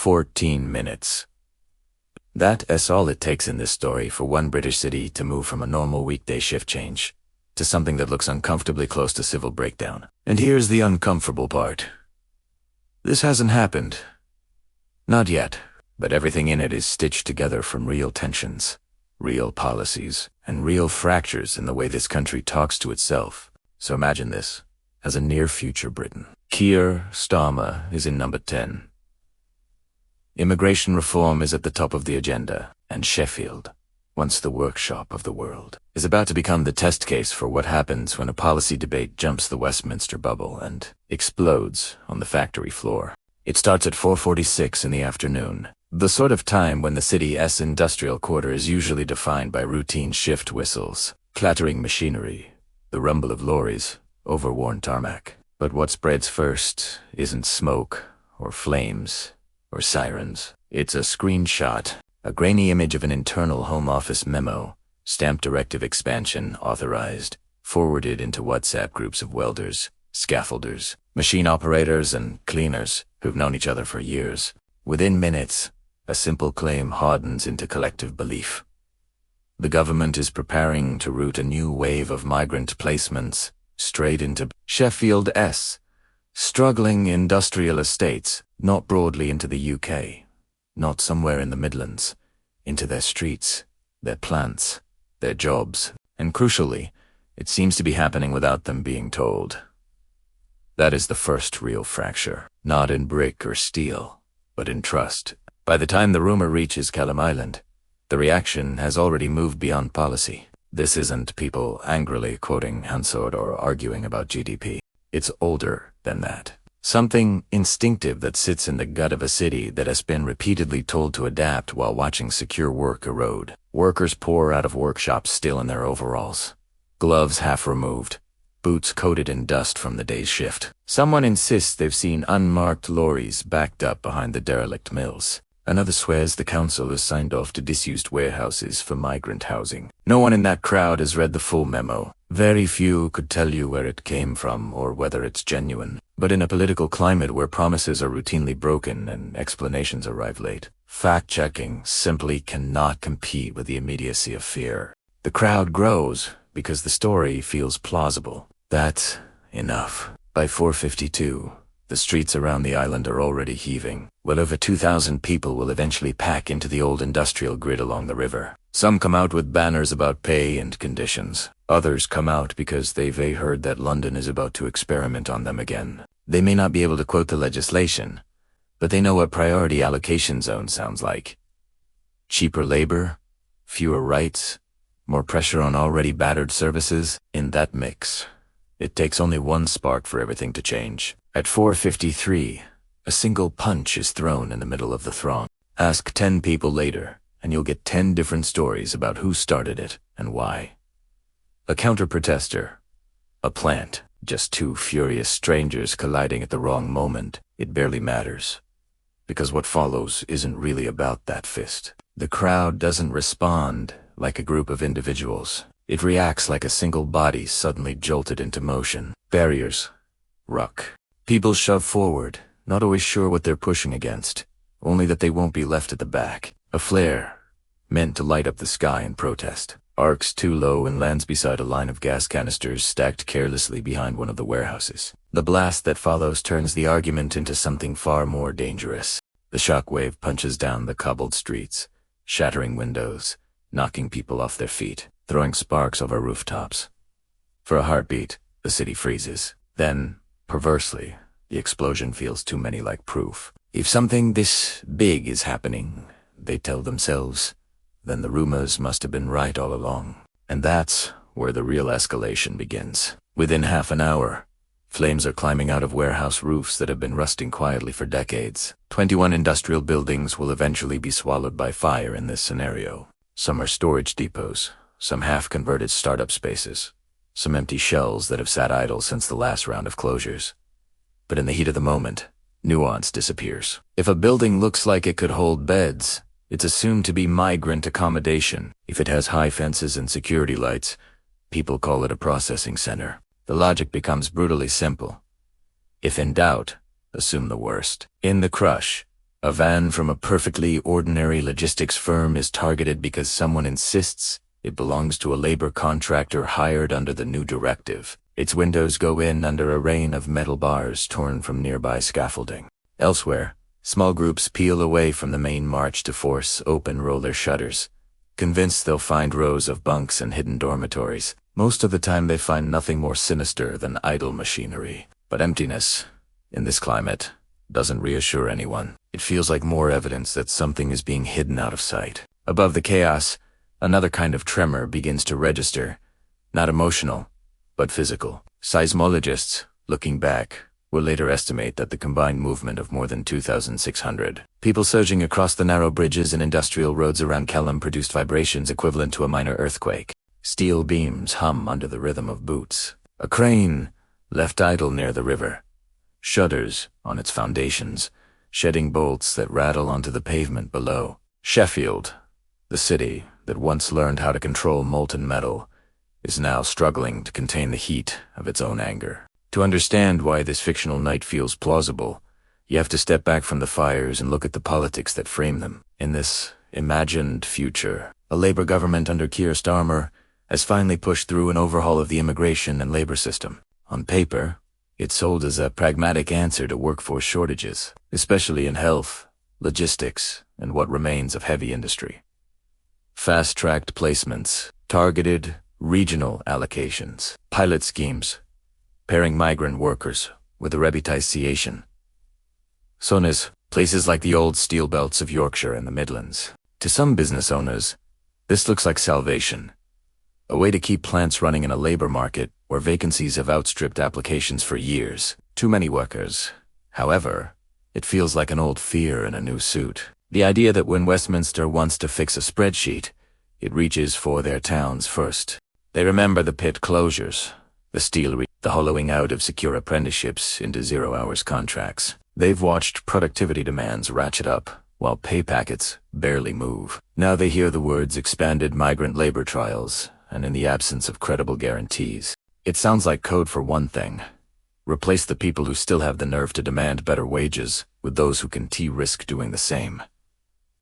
14 minutes. That's all it takes in this story for one British city to move from a normal weekday shift change to something that looks uncomfortably close to civil breakdown. And here's the uncomfortable part. This hasn't happened. Not yet, but everything in it is stitched together from real tensions, real policies, and real fractures in the way this country talks to itself. So imagine this as a near-future Britain. Keir Starmer is in number 10. Immigration reform is at the top of the agenda, and Sheffield, once the workshop of the world, is about to become the test case for what happens when a policy debate jumps the Westminster bubble and explodes on the factory floor. It starts at 4:46 in the afternoon, the sort of time when the city's industrial quarter is usually defined by routine shift whistles, clattering machinery, the rumble of lorries, overworn tarmac. But what spreads first isn't smoke or flames or sirens. It's a screenshot, a grainy image of an internal Home Office memo, stamped directive expansion authorized, forwarded into WhatsApp groups of welders, scaffolders, machine operators, and cleaners who've known each other for years. Within minutes, a simple claim hardens into collective belief. The government is preparing to route a new wave of migrant placements straight into Sheffield's struggling industrial estates, not broadly into the UK, not somewhere in the Midlands, into their streets, their plants, their jobs, and crucially, it seems to be happening without them being told. That is the first real fracture, not in brick or steel, but in trust. By the time the rumor reaches Kelham Island, the reaction has already moved beyond policy. This isn't people angrily quoting Hansard or arguing about GDP. It's older than that. Something instinctive that sits in the gut of a city that has been repeatedly told to adapt while watching secure work erode. Workers pour out of workshops still in their overalls, gloves half removed, boots coated in dust from the day's shift. Someone insists they've seen unmarked lorries backed up behind the derelict mills. Another swears the council has signed off to disused warehouses for migrant housing. No one in that crowd has read the full memo. Very few could tell you where it came from or whether it's genuine. But in a political climate where promises are routinely broken and explanations arrive late, fact-checking simply cannot compete with the immediacy of fear. The crowd grows because the story feels plausible. That's enough. By 4:52, the streets around the island are already heaving. Well over 2,000 people will eventually pack into the old industrial grid along the river. Some come out with banners about pay and conditions. Others come out because they've heard that London is about to experiment on them again. They may not be able to quote the legislation, but they know what priority allocation zone sounds like. Cheaper labor, fewer rights, more pressure on already battered services. In that mix, it takes only one spark for everything to change. At 4:53, a single punch is thrown in the middle of the throng. Ask 10 people later, and you'll get 10 different stories about who started it and why. A counter-protester, a plant, just two furious strangers colliding at the wrong moment. It barely matters, because what follows isn't really about that fist. The crowd doesn't respond like a group of individuals. It reacts like a single body suddenly jolted into motion. Barriers, ruck. People shove forward, not always sure what they're pushing against, only that they won't be left at the back. A flare, meant to light up the sky in protest, arcs too low and lands beside a line of gas canisters stacked carelessly behind one of the warehouses. The blast that follows turns the argument into something far more dangerous. The shockwave punches down the cobbled streets, shattering windows, knocking people off their feet, throwing sparks over rooftops. For a heartbeat, the city freezes. Then, perversely, the explosion feels too many like proof. If something this big is happening, they tell themselves, then the rumors must have been right all along. And that's where the real escalation begins. Within half an hour, flames are climbing out of warehouse roofs that have been rusting quietly for decades. 21 industrial buildings will eventually be swallowed by fire in this scenario. Some are storage depots, some half-converted startup spaces, some empty shells that have sat idle since the last round of closures. But in the heat of the moment, nuance disappears. If a building looks like it could hold beds, it's assumed to be migrant accommodation. If it has high fences and security lights, people call it a processing center. The logic becomes brutally simple. If in doubt, assume the worst. In the crush, A van from a perfectly ordinary logistics firm is targeted because someone insists it belongs to a labor contractor hired under the new directive. Its windows go in under a rain of metal bars torn from nearby scaffolding. Elsewhere, small groups peel away from the main march to force open roller shutters, convinced they'll find rows of bunks and hidden dormitories. Most of the time they find nothing more sinister than idle machinery. But emptiness, in this climate, doesn't reassure anyone. It feels like more evidence that something is being hidden out of sight. Above the chaos, another kind of tremor begins to register, not emotional, but physical. Seismologists, looking back, will later estimate that the combined movement of more than 2,600 people surging across the narrow bridges and industrial roads around Kelham produced vibrations equivalent to a minor earthquake. Steel beams hum under the rhythm of boots. A crane, left idle near the river, shudders on its foundations, shedding bolts that rattle onto the pavement below. Sheffield, the city that once learned how to control molten metal, is now struggling to contain the heat of its own anger. To understand why this fictional night feels plausible, you have to step back from the fires and look at the politics that frame them. In this imagined future, a Labour government under Keir Starmer has finally pushed through an overhaul of the immigration and labor system. On paper, it's sold as a pragmatic answer to workforce shortages, especially in health, logistics, and what remains of heavy industry. Fast-tracked placements, targeted, regional allocations, pilot schemes, pairing migrant workers with a revitalization. Sonas, places like the old steel belts of Yorkshire and the Midlands. To some business owners, this looks like salvation, a way to keep plants running in a labor market where vacancies have outstripped applications for years. Too many workers. However, it feels like an old fear in a new suit. The idea that when Westminster wants to fix a spreadsheet, it reaches for their towns first. They remember the pit closures, the hollowing out of secure apprenticeships into 0-hours contracts. They've watched productivity demands ratchet up, while pay packets barely move. Now they hear the words expanded migrant labor trials, and in the absence of credible guarantees. It sounds like code for one thing. Replace the people who still have the nerve to demand better wages with those who can risk doing the same.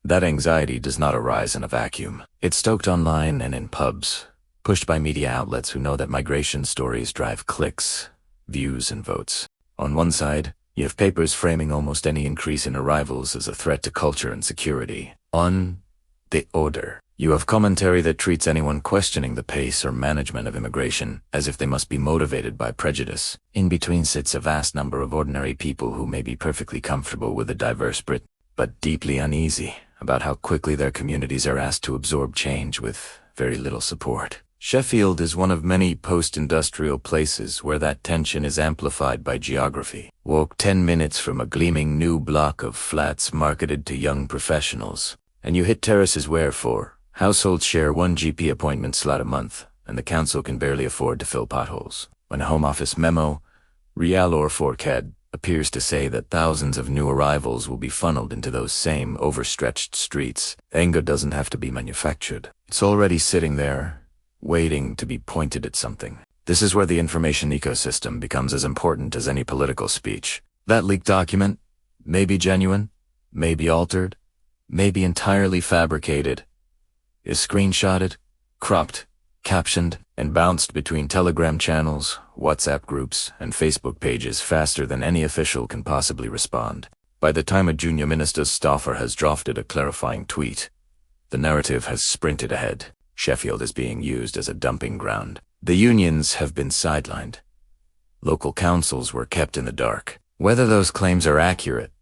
That anxiety does not arise in a vacuum. It's stoked online and in pubs, pushed by media outlets who know that migration stories drive clicks, views, and votes. On one side, you have papers framing almost any increase in arrivals as a threat to culture and security. On the other, you have commentary that treats anyone questioning the pace or management of immigration as if they must be motivated by prejudice. In between sits a vast number of ordinary people who may be perfectly comfortable with a diverse Brit, but deeply uneasy about how quickly their communities are asked to absorb change with very little support. Sheffield is one of many post-industrial places where that tension is amplified by geography. Walk 10 minutes from a gleaming new block of flats marketed to young professionals, and you hit terraces where, for households share one GP appointment slot a month, and the council can barely afford to fill potholes. When a Home Office memo, Real or Forecad, appears to say that thousands of new arrivals will be funneled into those same overstretched streets, anger doesn't have to be manufactured. It's already sitting there, waiting to be pointed at something. This is where the information ecosystem becomes as important as any political speech. That leaked document may be genuine, may be altered, may be entirely fabricated, is screenshotted, cropped, captioned, and bounced between Telegram channels, WhatsApp groups, and Facebook pages faster than any official can possibly respond. By the time a junior minister's staffer has drafted a clarifying tweet, the narrative has sprinted ahead. Sheffield is being used as a dumping ground. The unions have been sidelined. Local councils were kept in the dark. Whether those claims are accurate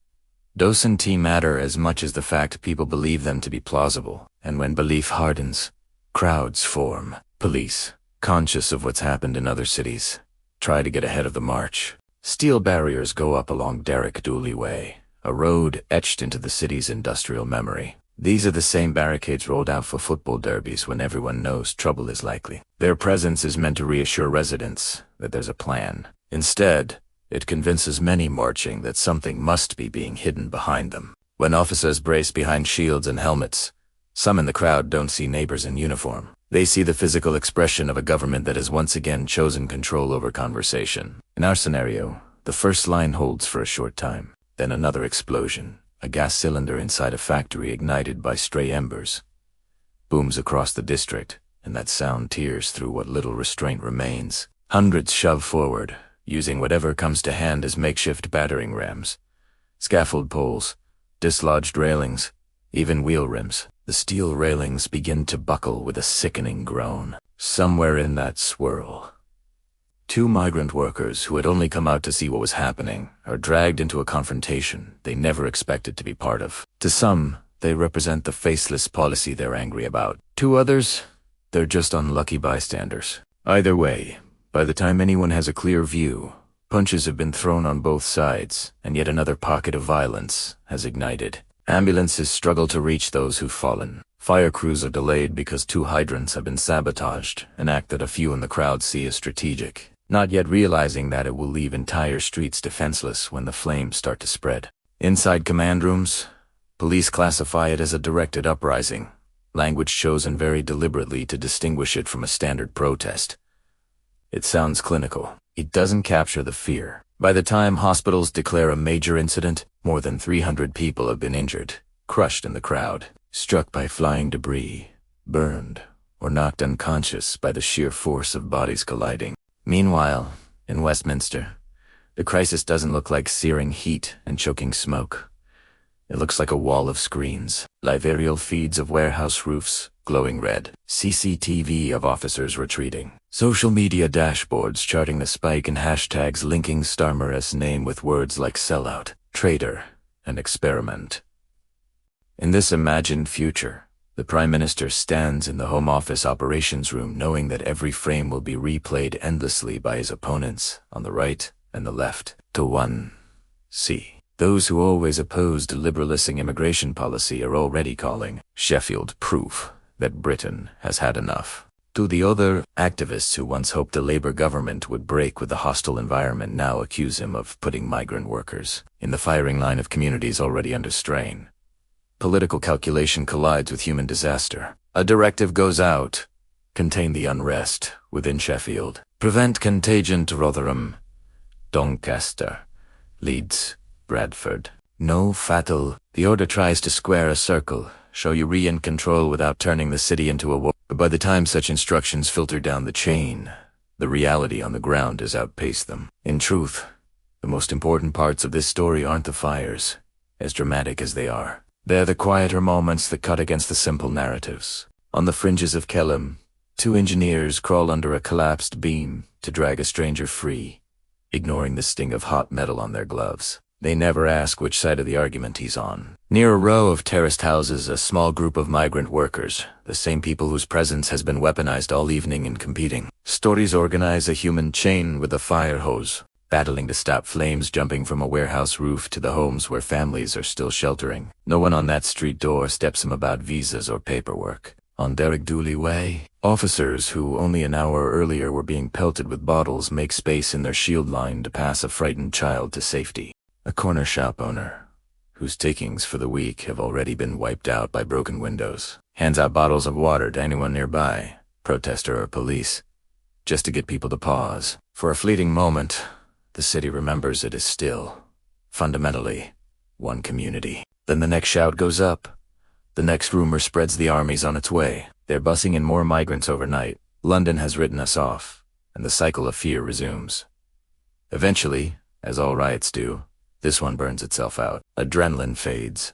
doesn't matter as much as the fact people believe them to be plausible. And when belief hardens, crowds form. Police, conscious of what's happened in other cities, try to get ahead of the march. Steel barriers go up along Derrick Dooley Way, a road etched into the city's industrial memory. These are the same barricades rolled out for football derbies when everyone knows trouble is likely. Their presence is meant to reassure residents that there's a plan. Instead, it convinces many marching that something must be being hidden behind them. When officers brace behind shields and helmets, some in the crowd don't see neighbors in uniform. They see the physical expression of a government that has once again chosen control over conversation. In our scenario, the first line holds for a short time, then another explosion, a gas cylinder inside a factory ignited by stray embers. Booms across the district, and that sound tears through what little restraint remains. Hundreds shove forward, using whatever comes to hand as makeshift battering rams. Scaffold poles, dislodged railings, even wheel rims. The steel railings begin to buckle with a sickening groan. Somewhere in that swirl, two migrant workers who had only come out to see what was happening are dragged into a confrontation they never expected to be part of. To some, they represent the faceless policy they're angry about. To others, they're just unlucky bystanders. Either way, by the time anyone has a clear view, punches have been thrown on both sides, and yet another pocket of violence has ignited. Ambulances struggle to reach those who've fallen. Fire crews are delayed because two hydrants have been sabotaged, an act that a few in the crowd see as strategic, not yet realizing that it will leave entire streets defenseless when the flames start to spread. Inside command rooms, police classify it as a directed uprising, language chosen very deliberately to distinguish it from a standard protest. It sounds clinical. It doesn't capture the fear. By the time hospitals declare a major incident, more than 300 people have been injured, crushed in the crowd, struck by flying debris, burned, or knocked unconscious by the sheer force of bodies colliding. Meanwhile, in Westminster, the crisis doesn't look like searing heat and choking smoke. It looks like a wall of screens, live aerial feeds of warehouse roofs, glowing red, CCTV of officers retreating, social media dashboards charting the spike and hashtags linking Starmer's name with words like sellout, traitor, and experiment. In this imagined future, the Prime Minister stands in the Home Office operations room knowing that every frame will be replayed endlessly by his opponents on the right and the left. To one, see. Those who always opposed liberalising immigration policy are already calling Sheffield proof that Britain has had enough. To the other, activists who once hoped the Labour government would break with the hostile environment now accuse him of putting migrant workers in the firing line of communities already under strain. Political calculation collides with human disaster. A directive goes out: contain the unrest within Sheffield. Prevent contagion to Rotherham, Doncaster, Leeds, Bradford. No fatal. The order tries to square a circle, show you in control without turning the city into a war. But by the time such instructions filter down the chain, the reality on the ground has outpaced them. In truth, the most important parts of this story aren't the fires, as dramatic as they are. They're the quieter moments that cut against the simple narratives. On the fringes of Kelham, two engineers crawl under a collapsed beam to drag a stranger free, ignoring the sting of hot metal on their gloves. They never ask which side of the argument he's on. Near a row of terraced houses, a small group of migrant workers, the same people whose presence has been weaponized all evening in competing. Stories organize a human chain with a fire hose, battling to stop flames jumping from a warehouse roof to the homes where families are still sheltering. No one on that street door steps him about visas or paperwork. On Derek Dooley Way, officers who only an hour earlier were being pelted with bottles make space in their shield line to pass a frightened child to safety. A corner shop owner, whose takings for the week have already been wiped out by broken windows, hands out bottles of water to anyone nearby, protester or police, just to get people to pause. For a fleeting moment, the city remembers it is still, fundamentally, one community. Then the next shout goes up. The next rumor spreads the armies on its way. They're bussing in more migrants overnight. London has written us off, and the cycle of fear resumes. Eventually, as all riots do, this one burns itself out. Adrenaline fades.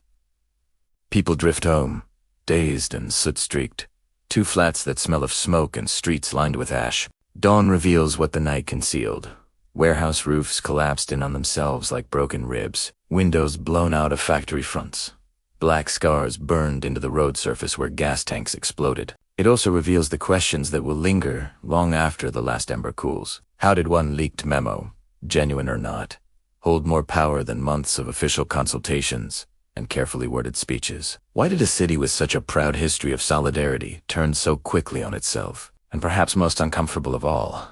People drift home, dazed and soot-streaked. Two flats that smell of smoke and streets lined with ash. Dawn reveals what the night concealed. Warehouse roofs collapsed in on themselves like broken ribs. Windows blown out of factory fronts. Black scars burned into the road surface where gas tanks exploded. It also reveals the questions that will linger long after the last ember cools. How did one leaked memo, genuine or not, hold more power than months of official consultations and carefully worded speeches? Why did a city with such a proud history of solidarity turn so quickly on itself? And perhaps most uncomfortable of all,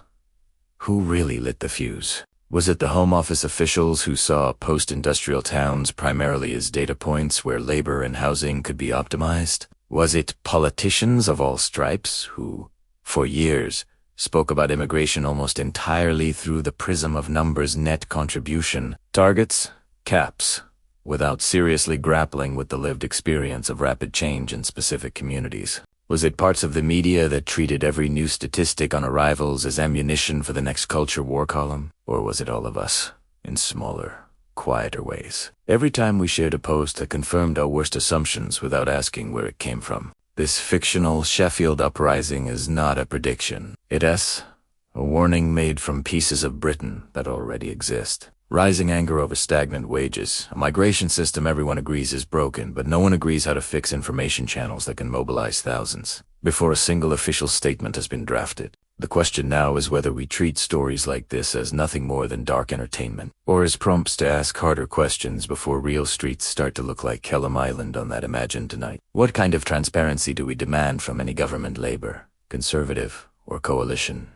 who really lit the fuse? Was it the Home Office officials who saw post-industrial towns primarily as data points where labor and housing could be optimized? Was it politicians of all stripes who, for years, spoke about immigration almost entirely through the prism of numbers net contribution, targets, caps, without seriously grappling with the lived experience of rapid change in specific communities? Was it parts of the media that treated every new statistic on arrivals as ammunition for the next culture war column? Or was it all of us, in smaller, quieter ways? Every time we shared a post that confirmed our worst assumptions without asking where it came from. This fictional Sheffield uprising is not a prediction. It is a warning made from pieces of Britain that already exist. Rising anger over stagnant wages, a migration system everyone agrees is broken, but no one agrees how to fix information channels that can mobilize thousands before a single official statement has been drafted. The question now is whether we treat stories like this as nothing more than dark entertainment, or as prompts to ask harder questions before real streets start to look like Kelham Island on that imagined tonight. What kind of transparency do we demand from any government, Labour, Conservative, or coalition,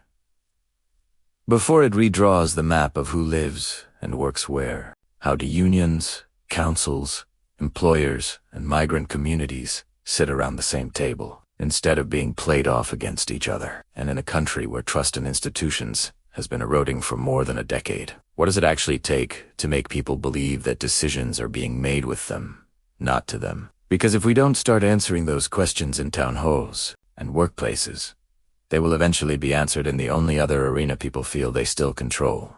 before it redraws the map of who lives and works where? How do unions, councils, employers, and migrant communities sit around the same table, instead of being played off against each other? And in a country where trust in institutions has been eroding for more than a decade, what does it actually take to make people believe that decisions are being made with them, not to them? Because if we don't start answering those questions in town halls and workplaces, they will eventually be answered in the only other arena people feel they still control: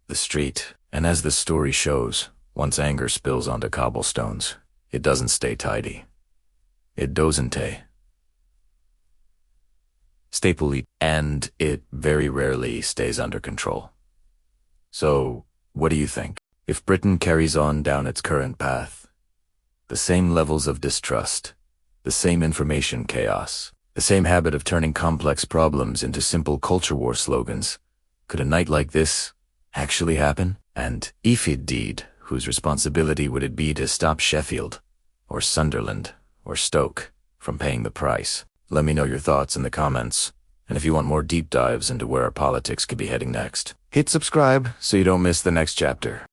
the street. And as the story shows, once anger spills onto cobblestones, it doesn't stay tidy. It doesn't stay, and it very rarely stays under control. So, what do you think? If Britain carries on down its current path, the same levels of distrust, the same information chaos, the same habit of turning complex problems into simple culture war slogans, could a night like this actually happen? And if it did, whose responsibility would it be to stop Sheffield, or Sunderland, or Stoke from paying the price? Let me know your thoughts in the comments. And if you want more deep dives into where our politics could be heading next, hit subscribe so you don't miss the next chapter.